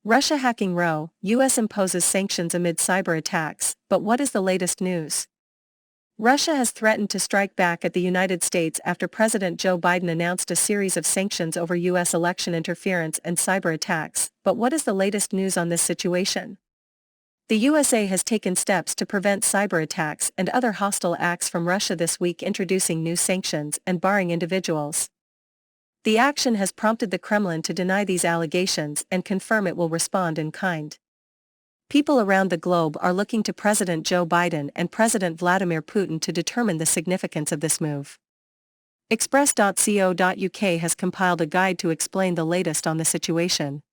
Russia hacking row, U.S. imposes sanctions amid cyber attacks, but what is the latest news? Russia has threatened to strike back at the United States after President Joe Biden announced a series of sanctions over U.S. election interference and cyber attacks, but what is the latest news on this situation? The USA has taken steps to prevent cyber attacks and other hostile acts from Russia this week, introducing new sanctions and barring individuals. The action has prompted the Kremlin to deny these allegations and confirm it will respond in kind. People around the globe are looking to President Joe Biden and President Vladimir Putin to determine the significance of this move. Express.co.uk has compiled a guide to explain the latest on the situation.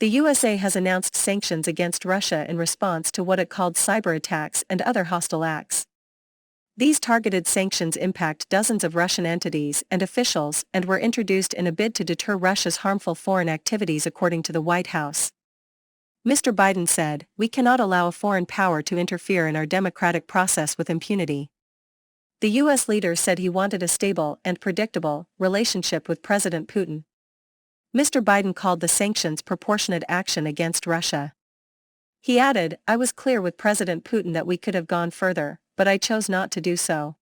The USA has announced sanctions against Russia in response to what it called cyber attacks and other hostile acts. These targeted sanctions impact dozens of Russian entities and officials and were introduced in a bid to deter Russia's harmful foreign activities, according to the White House. Mr. Biden said, "We cannot allow a foreign power to interfere in our democratic process with impunity." The U.S. leader said he wanted a stable and predictable relationship with President Putin. Mr. Biden called the sanctions proportionate action against Russia. He added, "I was clear with President Putin that we could have gone further, but I chose not to do so."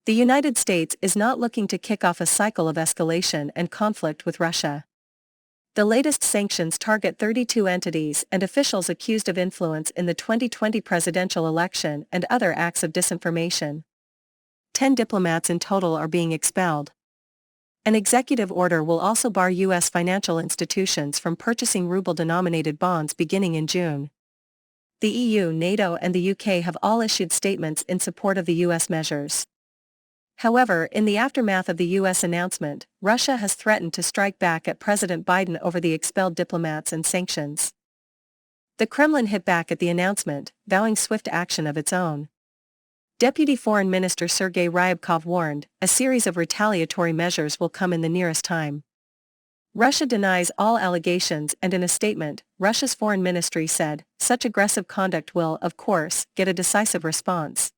The United States is not looking to kick off a cycle of escalation and conflict with Russia. The latest sanctions target 32 entities and officials accused of influence in the 2020 presidential election and other acts of disinformation. 10 diplomats in total are being expelled. An executive order will also bar U.S. financial institutions from purchasing ruble-denominated bonds beginning in June. The EU, NATO and the UK have all issued statements in support of the U.S. measures. However, in the aftermath of the U.S. announcement, Russia has threatened to strike back at President Biden over the expelled diplomats and sanctions. The Kremlin hit back at the announcement, vowing swift action of its own. Deputy Foreign Minister Sergei Ryabkov warned, a series of retaliatory measures will come in the nearest time. Russia denies all allegations, and in a statement, Russia's foreign ministry said, "Such aggressive conduct will, of course, get a decisive response."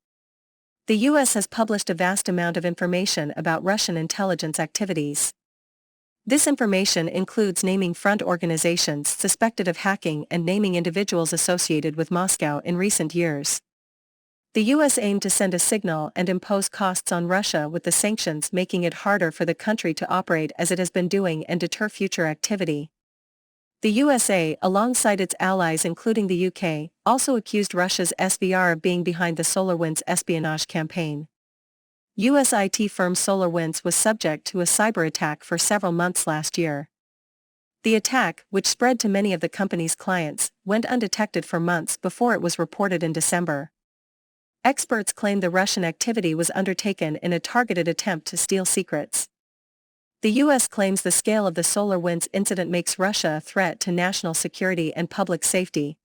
The U.S. has published a vast amount of information about Russian intelligence activities. This information includes naming front organizations suspected of hacking and naming individuals associated with Moscow in recent years. The U.S. aimed to send a signal and impose costs on Russia, with the sanctions making it harder for the country to operate as it has been doing and deter future activity. The USA, alongside its allies including the UK, also accused Russia's SVR of being behind the SolarWinds espionage campaign. U.S. IT firm SolarWinds was subject to a cyber attack for several months last year. The attack, which spread to many of the company's clients, went undetected for months before it was reported in December. Experts claim the Russian activity was undertaken in a targeted attempt to steal secrets. The U.S. claims the scale of the SolarWinds incident makes Russia a threat to national security and public safety,